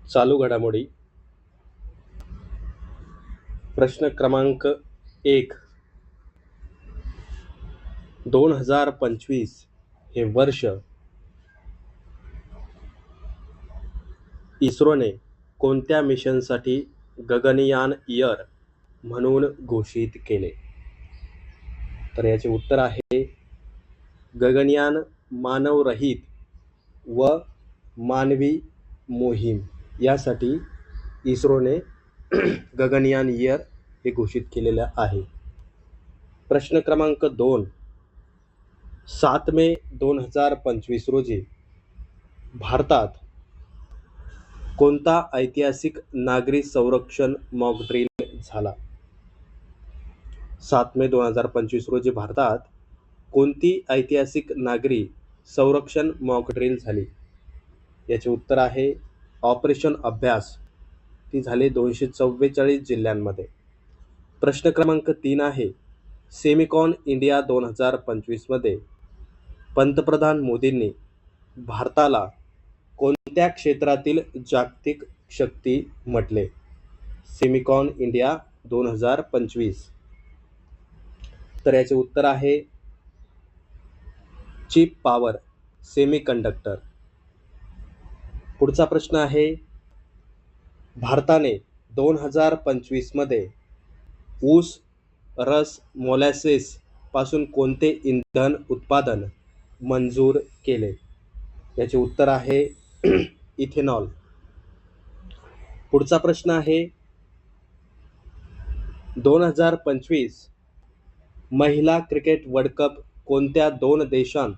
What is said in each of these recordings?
चालू घडामोडी. प्रश्न क्रमांक 1. 2025 हे वर्ष इस्रोने कोणत्या मिशनसाठी गगनयान इयर म्हणून घोषित केले? तर याचे उत्तर आहे गगनयान मानवरहित व मानवी मोहीम यासाठी इस्रोने गगनयान इयर हे घोषित केलेलं आहे. प्रश्न क्रमांक 2. 7 मे 2025 रोजी भारतात कोणता ऐतिहासिक नागरी संरक्षण मॉक ड्रिल झाला? 7 मे 2025 रोजी भारतात कोणती ऐतिहासिक नागरी संरक्षण मॉक ड्रिल झाली? याचे उत्तर आहे ऑपरेशन अभ्यास. ती झाली 244 जिल्ह्यांमध्ये. प्रश्न क्रमांक 3 आहे सेमिकॉन इंडिया 2025 मध्ये पंतप्रधान मोदींनी भारताला कोणत्या क्षेत्रातील जागतिक शक्ती म्हटले? Semicon India 2025. तर याचे उत्तर आहे चिप पॉवर, सेमीकंडक्टर. पुढचा प्रश्न आहे भारताने 2025 मध्ये ऊस, रस, मोलॅसिस पासून कोणते इंधन उत्पादन मंजूर केले? याचे उत्तर आहे इथेनॉल. पुढचा प्रश्न आहे 2025 महिला क्रिकेट वर्ल्ड कप कोणत्या 2 देशांत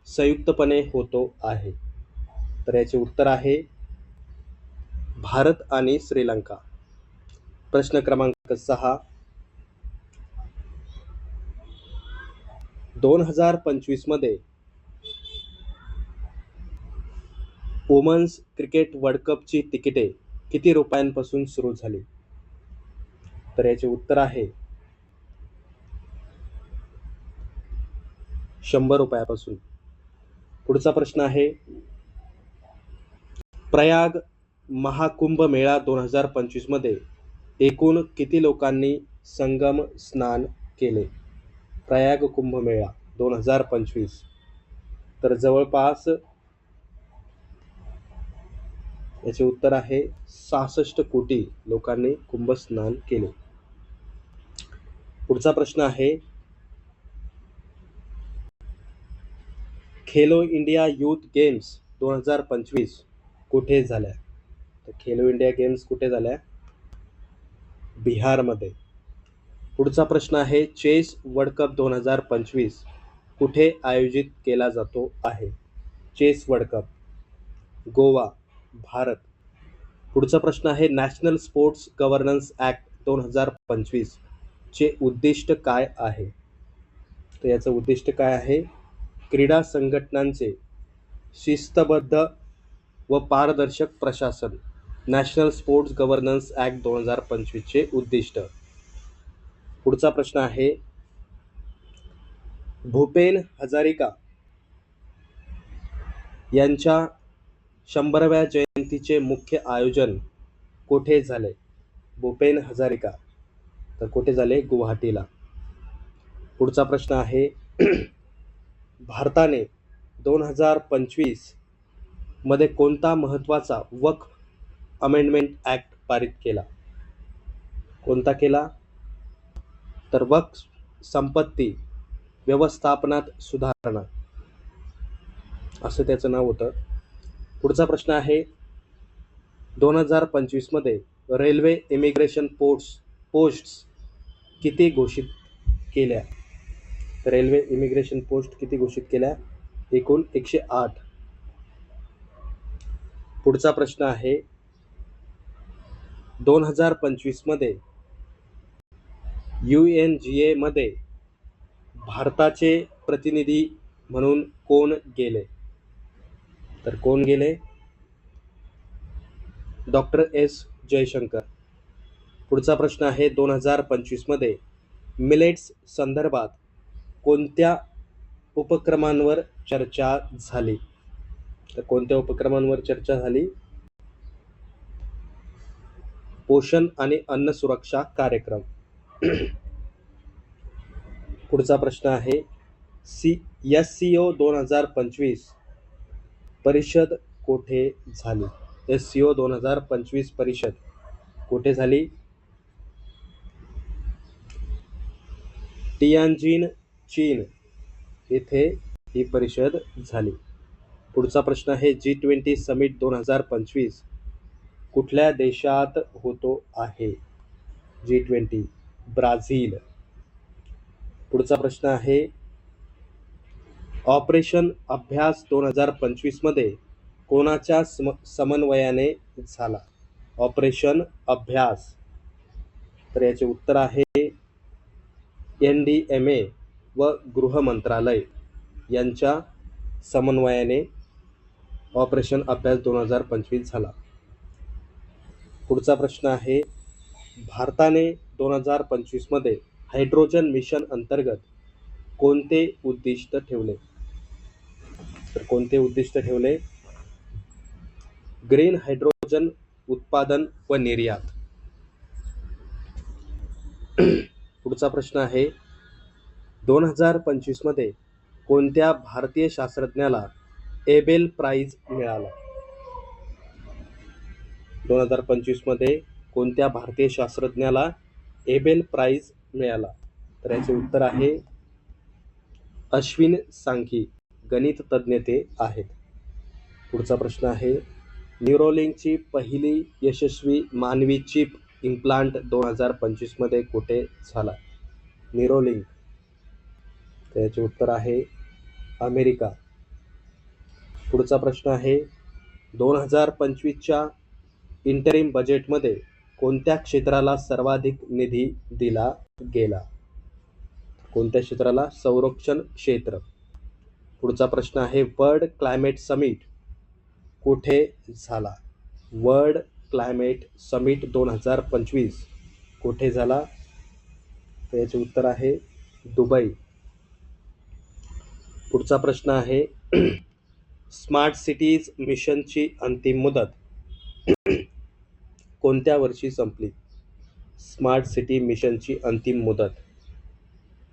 संयुक्तपणे होतो आहे? तर याचे उत्तर आहे भारत आणि श्रीलंका. प्रश्न क्रमांक 6. 2025 मध्ये वुमन्स क्रिकेट वर्ल्ड कपची तिकिटे किती रुपयांपासून सुरू झाली? तर याचे उत्तर आहे 100 रुपयापासून. पुढचा प्रश्न आहे प्रयाग महाकुंभ मेळा 2025 मध्ये एकूण किती लोकांनी संगम स्नान केले? प्रयाग कुंभ मेळा 2025. तर जवळपास याचे उत्तर आहे 66 कोटी लोकांनी कुंभ स्नान केले. पुढचा प्रश्न आहे खेलो इंडिया यूथ गेम्स 2025 कुठे झाल्या? तर खेलो इंडिया गेम्स कुठे झाल्या? बिहारमध्ये. पुढचा प्रश्न आहे चेस वर्ल्ड कप 2025 कुठे आयोजित केला जातो आहे? Chess World Cup Goa, Bharat. पुढचा प्रश्न आहे नॅशनल स्पोर्ट्स गव्हर्नन्स ॲक्ट 2025 चे उद्दिष्ट काय आहे? तर याचं उद्दिष्ट काय आहे? क्रीडा संघटनांचे शिस्तबद्ध व पारदर्शक प्रशासन. नॅशनल स्पोर्ट्स गव्हर्नन्स ॲक्ट 2025 चे उद्दिष्ट. पुढचा प्रश्न आहे भूपेन हजारिका यांच्या 100व्या जयंतीचे मुख्य आयोजन कोठे झाले? भूपेन हजारिका तर कुठे झाले? गुवाहाटीला. पुढचा प्रश्न आहे भारताने 2025 मध्ये कोणता महत्त्वाचा वक्फ अमेंडमेंट ॲक्ट पारित केला? कोणता केला? तर वक्फ संपत्ती व्यवस्थापनात सुधारणा असं त्याचं नाव होतं. पुढचा प्रश्न आहे 2025 मध्ये रेल्वे इमिग्रेशन पोस्ट्स किती घोषित केल्या? रेल्वे इमिग्रेशन पोस्ट किती घोषित केल्या? एकूण 108. पुढचा प्रश्न आहे 2025 मध्ये UNGA मध्ये भारताचे प्रतिनिधी म्हणून कोण गेले? तर कोण गेले? Doctor S Jaishankar. पुढचा प्रश्न आहे 2025 मध्ये मिलेट्स संदर्भात कोणत्या उपक्रमांवर चर्चा झाली? तर कोणत्या उपक्रमांवर चर्चा झाली? पोषण आणि अन्न सुरक्षा कार्यक्रम. पुढचा प्रश्न आहे SCO 2025 परिषद कोठे झाली? SCO 2025 परिषद कोठे झाली? टियानजिन, चीन येथे ही परिषद झाली. पुढचा प्रश्न आहे G20 समिट 2025 कुठल्या देशात होतो आहे? G20 Brazil. पुढचा प्रश्न आहे ऑपरेशन अभ्यास 2025 मध्ये कोणाच्या समन्वयाने झाला? ऑपरेशन अभ्यास, तर याचे उत्तर आहे NDMA व गृह मंत्रालय यांच्या समन्वयाने ऑपरेशन अभ्यास 2025 झाला. पुढचा प्रश्न आहे भारताने 2025 मध्ये हायड्रोजन मिशन अंतर्गत कोणते उद्दिष्ट ठेवले? तर कोणते उद्दिष्ट ठेवले? ग्रीन हायड्रोजन उत्पादन व निर्यात. पुढचा प्रश्न आहे 2025 मध्ये कोणत्या भारतीय शास्त्रज्ञाला एबेल प्राइज मिळाला? 2025 मध्ये कोणत्या भारतीय शास्त्रज्ञाला एबेल प्राइज मिळाला? तर याचे उत्तर आहे अश्विन सांघी, गणित तज्ज्ञ ते आहेत. पुढचा प्रश्न आहे न्यूरोलिंकची पहिली यशस्वी मानवी चिप इम्प्लांट 2025 मध्ये कुठे झाला? न्यूरोलिंक, तर याचे उत्तर आहे अमेरिका. पुढचा प्रश्न आहे 2025च्या इंटरिम बजेटमध्ये कोणत्या क्षेत्राला सर्वाधिक निधी दिला गेला? कोणत्या क्षेत्राला? संरक्षण क्षेत्र. पुढचा प्रश्न आहे वर्ल्ड क्लायमेट समिट कुठे झाला? वर्ल्ड क्लायमेट समिट 2025 कुठे झाला? तर याचे उत्तर आहे दुबई. पुढचा प्रश्न आहे स्मार्ट सिटीज मिशनची अंतिम मुदत कोणत्या वर्षी संपली? स्मार्ट सिटी मिशनची अंतिम मुदत,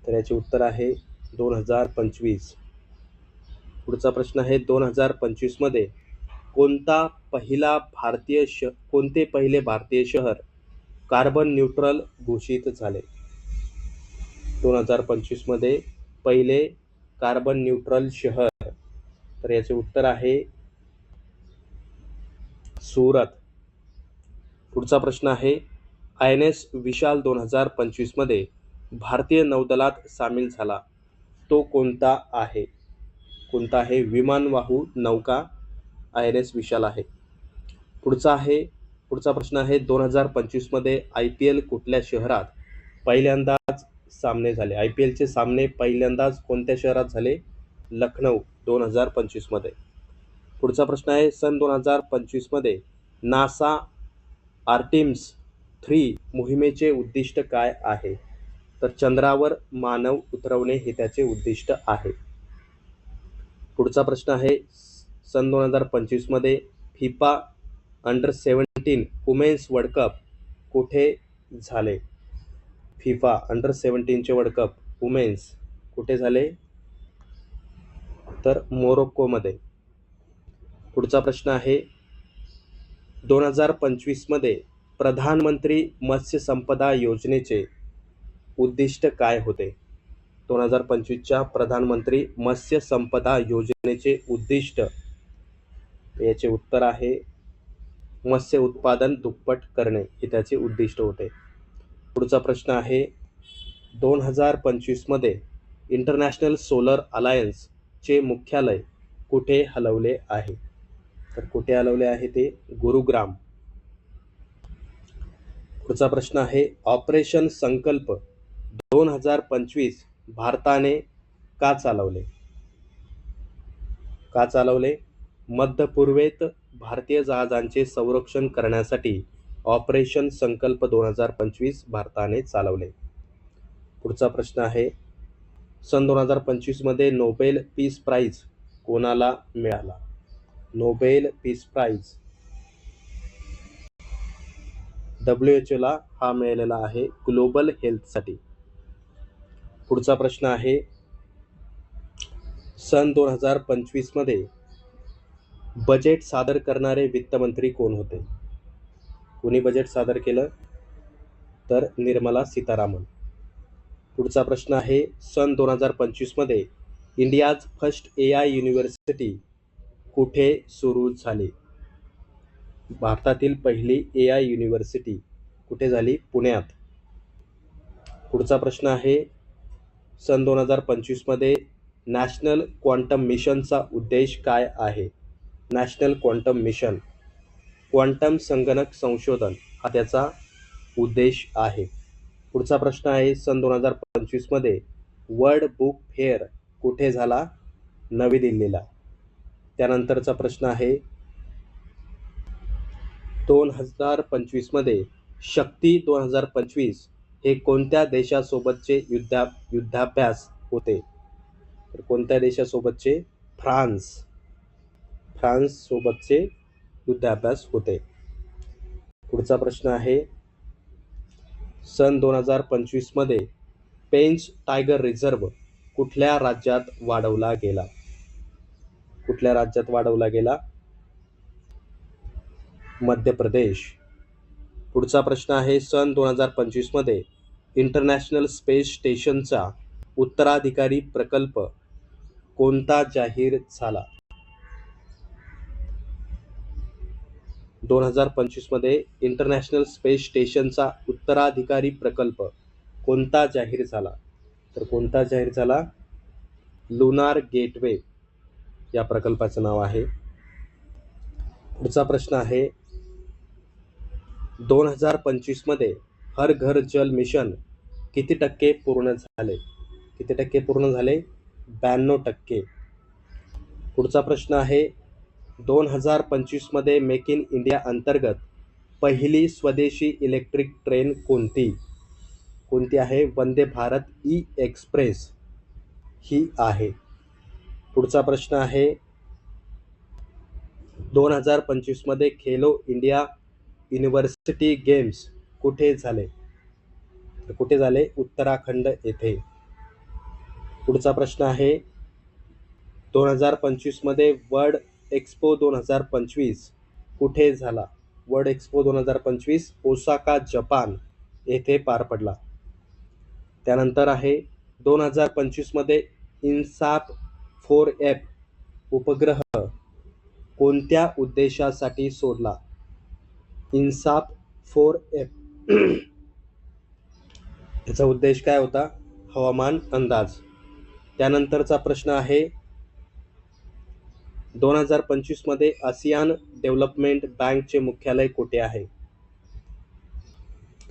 तर याचे उत्तर आहे 2025. पुढचा प्रश्न आहे 2025 मध्ये कोणते पहिले भारतीय शहर कार्बन न्यूट्रल घोषित झाले? 2025 मध्ये पहिले कार्बन न्यूट्रल शहर, तर याचे उत्तर आहे सुरत. पुढचा प्रश्न आहे INS विशाल 2025 मध्ये भारतीय नौदलात सामील झाला तो कोणता आहे? कोणता आहे? विमानवाहू नौका INS विशाल आहे. पुढचा प्रश्न आहे 2025 मध्ये IPL कुठल्या शहरात पहिल्यांदाच सामने झाले? IPL चे सामने पहिल्यांदाच कोणत्या शहरात झाले? लखनौ 2025 मध्ये. पुढचा प्रश्न आहे सन 2025 मध्ये नासा आर्टेमिस 3 मोहिमेचे उद्दिष्ट काय आहे? तर चंद्रावर मानव उतरवणे हे त्याचे उद्दिष्ट आहे. पुढचा प्रश्न आहे सन 2025 मध्ये FIFA under women's World Cup कुठे झाले? फिफा अंडर-17 चे वर्ल्ड कप वुमेन्स कुठे झाले? तर मोरोक्कोमध्ये. पुढचा प्रश्न आहे 2025 मध्ये प्रधानमंत्री मत्स्य संपदा योजनेचे उद्दिष्ट काय होते? 2025च्या प्रधानमंत्री मत्स्य संपदा योजनेचे उद्दिष्ट, याचे उत्तर आहे मत्स्य उत्पादन दुप्पट करणे हे त्याचे उद्दिष्ट होते. पुढचा प्रश्न आहे 2025 मध्ये इंटरनॅशनल सोलर अलायन्स चे मुख्यालय कुठे हलवले आहे? तर कुठे हलवले आहे ते? गुरुग्राम. पुढचा प्रश्न आहे ऑपरेशन संकल्प 2025 भारताने का चालवले? मध्य पूर्वेत भारतीय जहाजांचे संरक्षण करण्यासाठी ऑपरेशन संकल्प 2025 भारताने चालवले. पुढचा प्रश्न आहे सन 2025 मध्ये नोबेल पीस प्राइज कोणाला मिळाला? नोबेल पीस प्राइज, WHO हा मिळालेला आहे ग्लोबल हेल्थसाठी. पुढचा प्रश्न आहे, सन 2025 मध्ये बजेट सादर करणारे वित्तमंत्री कोण होते? कोणी बजेट सादर केलं? तर निर्मला सीतारामन. पुढचा प्रश्न आहे, सन 2025 मध्ये इंडियाज फर्स्ट AI युनिव्हर्सिटी कुठे सुरू झाली? भारतातील पहिली AI युनिव्हर्सिटी कुठे झाली? पुण्यात. पुढचा प्रश्न आहे, सन 2025 मध्ये नॅशनल क्वांटम मिशनचा उद्देश काय आहे? नॅशनल क्वांटम मिशन, क्वांटम संगणक संशोधन हा त्याचा उद्देश आहे. पुढचा प्रश्न आहे, सन 2025 मध्ये वर्ल्ड बुक फेअर कुठे झाला? नवी दिल्लीला. त्यानंतरचा प्रश्न आहे, 2025 मध्ये शक्ती 2025 हे कोणत्या देशासोबतचे युद्धाभ्यास होते? तर कोणत्या देशासोबतचे? फ्रान्स सोबतचे युद्धाभ्यास होते. पुढचा प्रश्न आहे, सन 2025 मध्ये पेंच टायगर रिझर्व कुठल्या राज्यात वाढवला गेला? कुठल्या राज्यात वाढवला गेला? मध्य प्रदेश. पुढचा प्रश्न आहे, सन 2025 मध्ये इंटरनॅशनल स्पेस स्टेशनचा उत्तराधिकारी प्रकल्प कोणता जाहीर झाला? 2025 मध्ये इंटरनॅशनल स्पेस स्टेशनचा उत्तराधिकारी प्रकल्प कोणता जाहीर झाला? तर कोणता जाहीर झाला? लुनार गेटवे या प्रकल्पाचं नाव आहे. पुढचा प्रश्न आहे, 2025 मध्ये हर घर जल मिशन किती टक्के पूर्ण झाले? किती टक्के पूर्ण झाले? 92%. पुढचा प्रश्न आहे, 2025 मध्ये मेक इन इंडिया अंतर्गत पहिली स्वदेशी इलेक्ट्रिक ट्रेन कोणती? कोणती आहे? वंदे भारत ई एक्सप्रेस ही आहे. पुढचा प्रश्न आहे, 2025 मध्ये खेलो इंडिया युनिव्हर्सिटी गेम्स कुठे झाले? तर कुठे झाले? उत्तराखंड येथे. पुढचा प्रश्न आहे, 2025 मध्ये वर्ल्ड एक्सपो 2025 कुठे झाला? वर्ल्ड एक्सपो 2025 ओसाका जपान येथे पार पडला. त्यानंतर आहे, 2025 मध्ये इन्सॅट 4F उपग्रह कोणत्या उद्देशासाठी सोडला? इन्सॅट 4F याचा उद्देश काय होता? हवामान अंदाज. त्यानंतरचा प्रश्न आहे, 2025 मध्ये आसियान डेव्हलपमेंट बँकचे मुख्यालय कुठे आहे?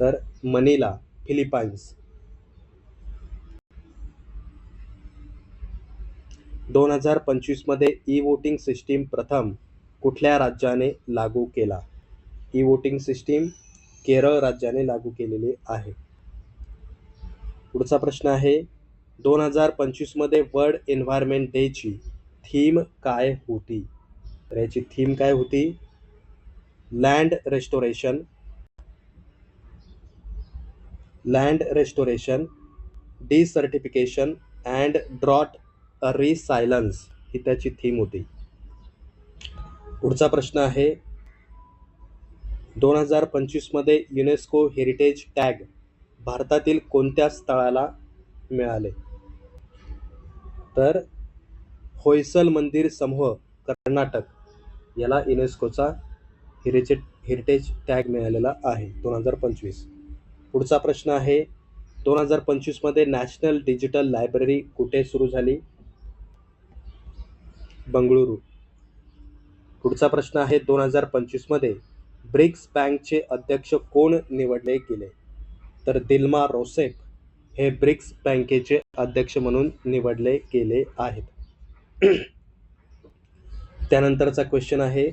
तर मनिला, फिलिपाईन्स. 2025 मध्ये ई वोटिंग सिस्टीम प्रथम कुठल्या राज्याने लागू केला? ई वोटिंग सिस्टीम केरळ राज्याने लागू केलेली आहे. पुढचा प्रश्न आहे, 2025 मध्ये वर्ल्ड एन्व्हायरमेंट डे ची थीम काय होती? तर याची थीम काय होती? लँड रेस्टोरेशन, डिसर्टिफिकेशन अँड ड्रॉट रिसायलन्स ही त्याची थीम होती. पुढचा प्रश्न आहे, 2025 मध्ये युनेस्को हेरिटेज टॅग भारतातील कोणत्या स्थळाला मिळाले? तर होयसल मंदिर समूह कर्नाटक याला युनेस्कोचा हेरिटेज टॅग मिळालेला आहे 2025. पुढचा प्रश्न आहे, 2025 मध्ये नॅशनल डिजिटल लायब्ररी कुठे सुरू झाली? बंगळुरू. पुढचा प्रश्न आहे, 2025 मध्ये ब्रिक्स बँकचे अध्यक्ष कोण निवडले गेले? तर दिल्मा रोसेफ हे ब्रिक्स बँकेचे अध्यक्ष म्हणून निवडले गेले आहेत. त्यानंतरचा क्वेश्चन आहे,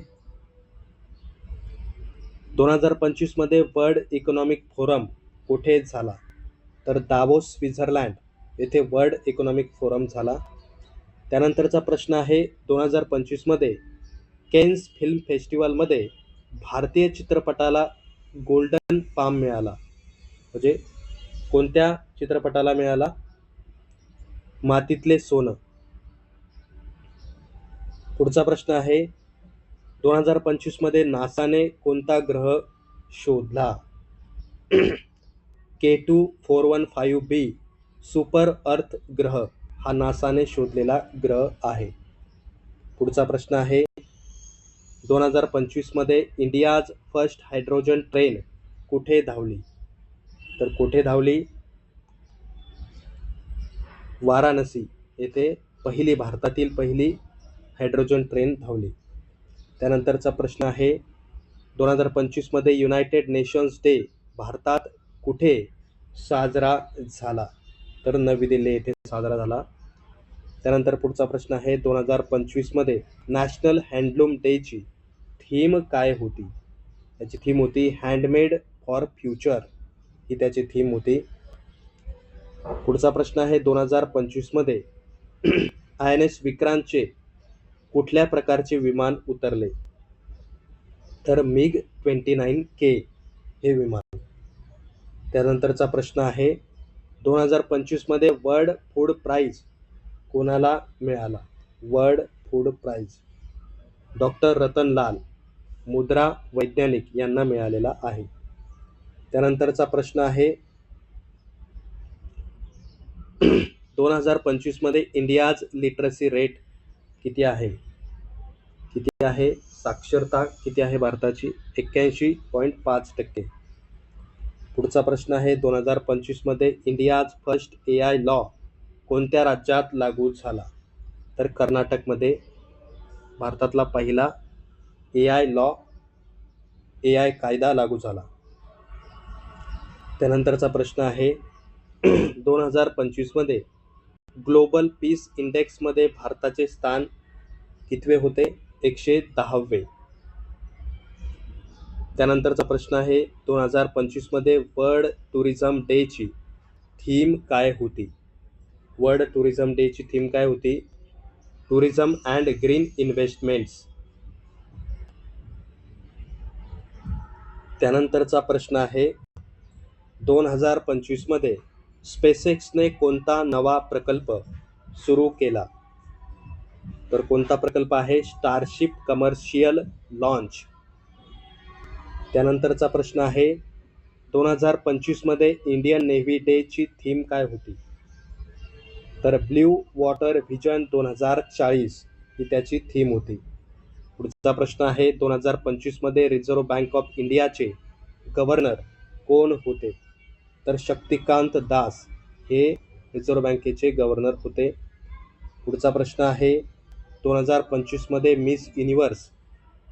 2025 मध्ये वर्ल्ड इकॉनॉमिक फोरम कुठे झाला? तर दावोस, स्वित्झर्लंड येथे वर्ल्ड इकॉनॉमिक फोरम झाला. त्यानंतरचा प्रश्न आहे, 2025 मध्ये केन्स फिल्म फेस्टिवलमध्ये भारतीय चित्रपटाला गोल्डन पाम मिळाला? म्हणजे कोणत्या चित्रपटाला मिळाला? मातीतले सोनं. पुढचा प्रश्न आहे 2025 मध्ये नासाने कोणता ग्रह शोधला? K2415b सुपर अर्थ ग्रह हा नासाने शोधलेला ग्रह आहे. पुढचा प्रश्न आहे 2025 मध्ये इंडियाज फर्स्ट हायड्रोजन ट्रेन कुठे धावली? तर कुठे धावली? वाराणसी येथे भारतातील पहिली हायड्रोजन ट्रेन धावली. त्यानंतरचा प्रश्न आहे 2025 मध्ये युनायटेड नेशन्स डे भारतात कुठे साजरा झाला? तर नवी दिल्ली येथे साजरा झाला. त्यानंतर पुढचा प्रश्न आहे 2025 मध्ये नॅशनल हँडलूम डेची थीम काय होती? त्याची थीम होती हँडमेड फॉर फ्युचर ही त्याची थीम होती. पुढचा प्रश्न आहे 2025 मध्ये INS विक्रांतचे कुठल्या प्रकारचे विमान उतरले? तर MiG-29K हे विमान. त्यानंतरचा प्रश्न आहे 2025 मध्ये वर्ल्ड फूड प्राइज कोणाला मिळाला? World Food Prize doctor Rattan Lal मुद्रा वैज्ञानिक यांना मिळालेला आहे. त्यानंतरचा प्रश्न आहे 2025 मध्ये इंडियाज लिटरसी रेट किती आहे? किती आहे? साक्षरता किती आहे भारताची? 81.5%. पुढचा प्रश्न आहे 2025 मध्ये इंडियाज फर्स्ट AI लॉ कोणत्या राज्यात लागू झाला? तर कर्नाटकमध्ये भारतातला पहिला AI कायदा लागू झाला. त्यानंतरचा प्रश्न आहे 2025 मध्ये ग्लोबल पीस इंडेक्स मध्ये भारताचे स्थान कितवे होते? 110वे. त्यानंतरचा प्रश्न आहे 2025 मध्ये वर्ल्ड टुरिझम डे ची थीम काय होती? वर्ल्ड टुरिझम डे ची थीम काय होती? Tourism and green investments. त्यानंतरचा प्रश्न आहे 2025 मध्ये स्पेसएक्सने कोणता नवा प्रकल्प सुरू केला? तर कोणता प्रकल्प आहे? Starship commercial launch. त्यानंतरचा प्रश्न आहे 2025 मध्ये इंडियन नेव्ही डे ची थीम काय होती? तर ब्ल्यू वॉटर व्हिजन 2040 ही त्याची थीम होती. पुढचा प्रश्न आहे 2025 मध्ये रिझर्व्ह बँक ऑफ इंडियाचे गव्हर्नर कोण होते? तर शक्तिकांत दास हे रिझर्व्ह बँकेचे गव्हर्नर होते. पुढचा प्रश्न आहे 2025 मध्ये मिस युनिव्हर्स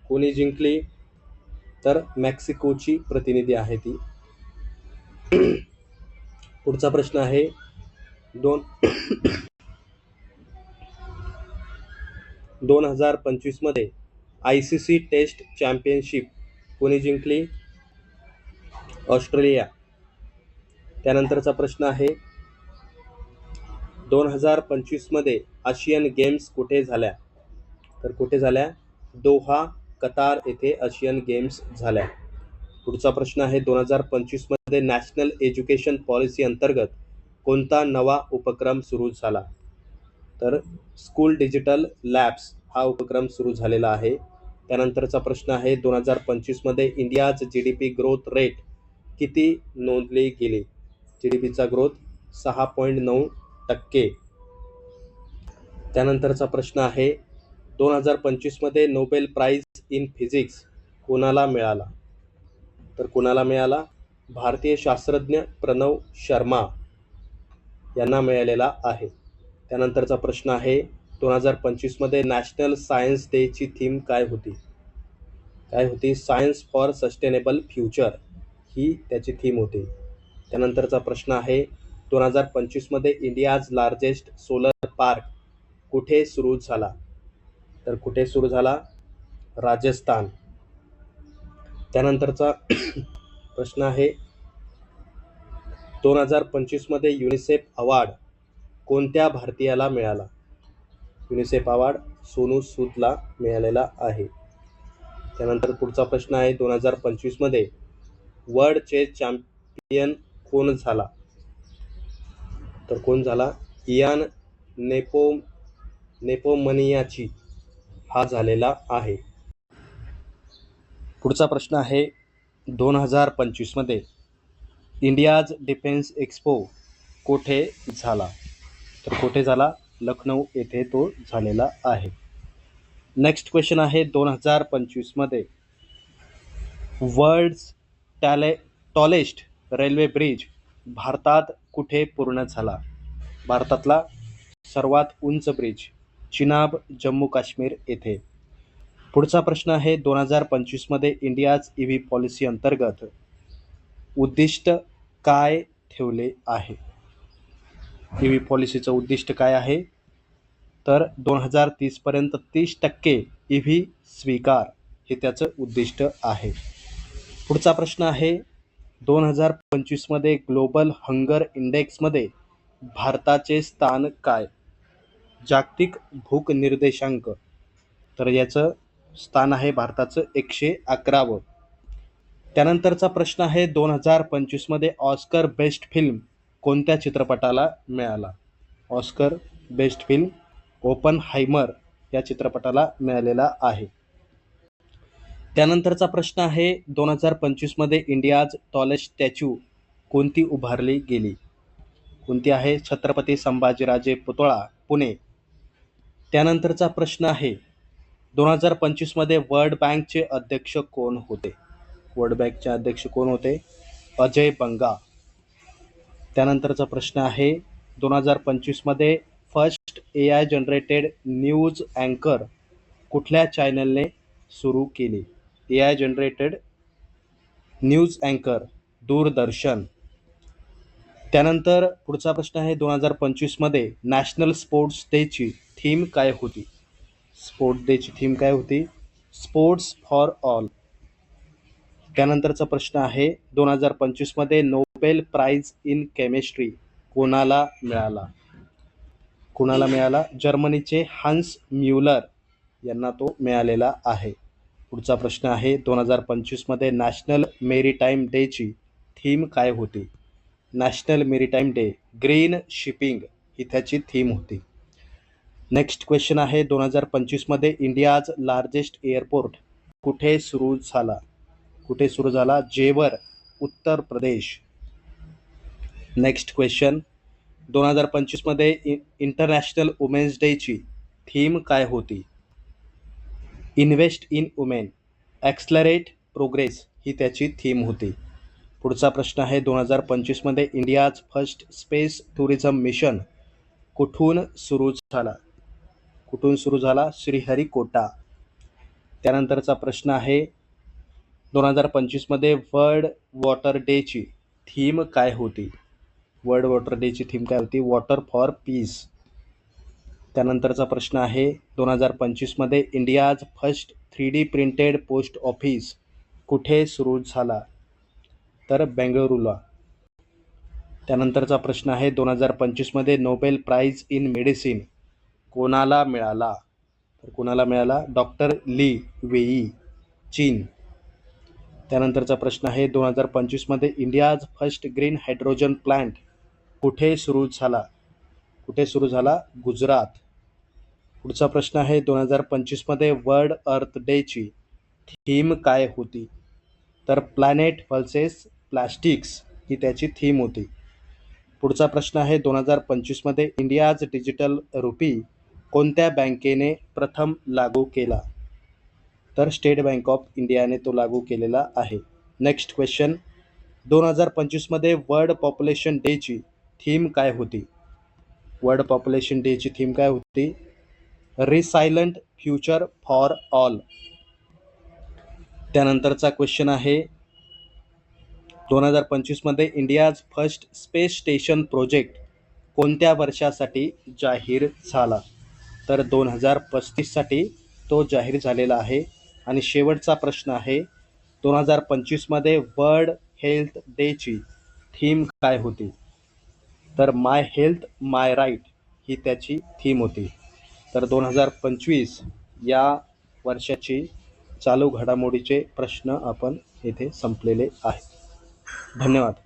कोणी जिंकली? तर मेक्सिकोची प्रतिनिधी आहे ती. पुढचा प्रश्न आहे 2025 मध्ये ICC टेस्ट चॅम्पियनशिप कोणी जिंकली? ऑस्ट्रेलिया. त्यानंतरचा प्रश्न आहे 2025 मध्ये आशियन गेम्स कुठे झाल्या? तर कुठे झाल्या? दोहा कतार येथे आशियन गेम्स झाल्या. पुढचा प्रश्न आहे 2025 मध्ये नॅशनल एज्युकेशन पॉलिसी अंतर्गत कोणता नवा उपक्रम सुरू झाला? तर स्कूल डिजिटल लॅब्स हा उपक्रम सुरू झालेला आहे. त्यानंतरचा प्रश्न आहे 2025 मध्ये इंडियाज GDP ग्रोथ रेट किती नोंदली गेली? GDPचा ग्रोथ 6.9%. त्यानंतरचा प्रश्न आहे 2025 मध्ये नोबेल प्राइज इन फिजिक्स कोणाला मिळाला? तर कोणाला मिळाला? भारतीय शास्त्रज्ञ प्रणव शर्मा यांना मिळालेला आहे. त्यानंतरचा प्रश्न आहे 2025 मध्ये नॅशनल सायन्स डे ची थीम काय होती? काय होती? सायन्स फॉर सस्टेनेबल फ्युचर ही त्याची थीम होती. त्यानंतरचा प्रश्न आहे 2025 मध्ये इंडियाज लार्जेस्ट सोलर पार्क कुठे सुरू झाला? तर कुठे सुरू झाला? राजस्थान. त्यानंतरचा प्रश्न आहे 2025 मध्ये युनिसेफ अवॉर्ड कोणत्या भारतीयाला मिळाला? युनिसेफ अवॉर्ड सोनू सूदला मिळालेला आहे. त्यानंतर पुढचा प्रश्न आहे 2025 मध्ये वर्ल्ड चेस चॅम्पियन कोण झाला? तर कोण झाला? इयान नेपोमनियाची हा झालेला आहे. पुढचा प्रश्न आहे 2025 मध्ये इंडियाज डिफेन्स एक्सपो कोठे झाला? तर कुठे झाला? लखनौ येथे तो झालेला आहे. नेक्स्ट क्वेश्चन आहे 2025 मध्ये वर्ल्ड्स टॉलेस्ट रेल्वे ब्रिज भारतात कुठे पूर्ण झाला? भारतातला सर्वात उंच ब्रिज चिनाब, जम्मू काश्मीर येथे. पुढचा प्रश्न आहे 2025 मध्ये इंडियाज ईव्ही पॉलिसी अंतर्गत उद्दिष्ट काय ठेवले आहे? ईव्ही पॉलिसीचं उद्दिष्ट काय आहे? तर 2030 पर्यंत 30% ईव्ही स्वीकार हे त्याचं उद्दिष्ट आहे. पुढचा प्रश्न आहे 2025 मध्ये ग्लोबल हंगर इंडेक्समध्ये भारताचे स्थान काय? जागतिक भूक निर्देशांक, तर याचं स्थान आहे भारताचं 111. त्यानंतरचा प्रश्न आहे 2025 मध्ये ऑस्कर बेस्ट फिल्म कोणत्या चित्रपटाला मिळाला? ऑस्कर बेस्ट फिल्म ओपनहायमर या चित्रपटाला मिळालेला आहे. त्यानंतरचा प्रश्न आहे 2025 मध्ये इंडियाज टॉलेस्ट स्टॅच्यू कोणती उभारली गेली? कोणती आहे? छत्रपती संभाजीराजे पुतळा, पुणे. त्यानंतरचा प्रश्न आहे 2025 मध्ये वर्ल्ड बँकचे अध्यक्ष कोण होते? वर्ल्ड बँकचे अध्यक्ष कोण होते? अजय बंगा. त्यानंतरचा प्रश्न आहे 2025 मध्ये फर्स्ट AI जनरेटेड न्यूज अँकर कुठल्या चॅनलने सुरू केली? AI जनरेटेड न्यूज अँकर दूरदर्शन. त्यानंतर पुढचा प्रश्न आहे 2025 मध्ये नॅशनल स्पोर्ट्स डेची थीम काय होती? स्पोर्ट्स डेची थीम काय होती? Sports for all. त्यानंतरचा प्रश्न आहे 2025 मध्ये नोबेल प्राइज इन केमिस्ट्री कोणाला मिळाला? कोणाला मिळाला? जर्मनीचे हन्स म्युलर यांना तो मिळालेला आहे. पुढचा प्रश्न आहे 2025 मध्ये नॅशनल मेरीटाईम डेची थीम काय होती? National maritime day green shipping ही त्याची थीम होती. नेक्स्ट क्वेश्चन आहे 2025 मध्ये इंडियाज लार्जेस्ट एअरपोर्ट कुठे सुरू झाला? कुठे सुरू झाला? जेवर, उत्तर प्रदेश. नेक्स्ट क्वेश्चन 2025 मध्ये इंटरनॅशनल वुमेन्स डेची थीम काय होती? इन्व्हेस्ट इन वुमेन, ॲक्सलरेट प्रोग्रेस ही त्याची थीम होती. पुढचा प्रश्न आहे 2025 मध्ये India's first space tourism mission कुठून सुरू झाला? कुठून सुरू झाला? श्रीहरिकोटा. त्यानंतरचा प्रश्न आहे 2025 मध्ये वर्ल्ड वॉटर डेची थीम काय होती? वर्ल्ड वॉटर डेची थीम काय होती? Water for piece. त्यानंतरचा प्रश्न आहे 2025 मध्ये India's first 3D printed post office कुठे सुरू झाला? तर बेंगळुरूला. त्यानंतरचा प्रश्न आहे 2025 मध्ये नोबेल प्राइज इन मेडिसिन कोणाला मिळाला? तर कोणाला मिळाला? डॉक्टर ली वेई, चीन. त्यानंतरचा प्रश्न आहे 2025 मध्ये India's first green hydrogen plant कुठे सुरू झाला? कुठे सुरू झाला? गुजरात. पुढचा प्रश्न आहे 2025 मध्ये वर्ल्ड अर्थ डेची थीम काय होती? तर प्लॅनेट वर्सेस प्लास्टिक्स ही त्याची थीम होती. पुढचा प्रश्न आहे 2025 मध्ये इंडियाज डिजिटल रुपी कोणत्या बँकेने प्रथम लागू केला? तर स्टेट बँक ऑफ इंडियाने तो लागू केलेला आहे. नेक्स्ट क्वेश्चन 2025 मध्ये वर्ल्ड पॉप्युलेशन डेची थीम काय होती? वर्ल्ड पॉप्युलेशन डेची थीम काय होती? रिसायलंट फ्युचर फॉर ऑल. त्यानंतरचा क्वेश्चन आहे 2025 मध्ये India's first space station project कोणत्या वर्षासाठी जाहीर झाला? तर 2035 साठी तो जाहीर झालेला आहे. आणि शेवटचा प्रश्न आहे 2025 मध्ये वर्ल्ड हेल्थ डेची थीम काय होती? तर माय हेल्थ माय राईट ही त्याची थीम होती. तर 2025 या वर्षाची चालू घडामोडीचे प्रश्न आपण येथे संपलेले आहेत. धन्यवाद.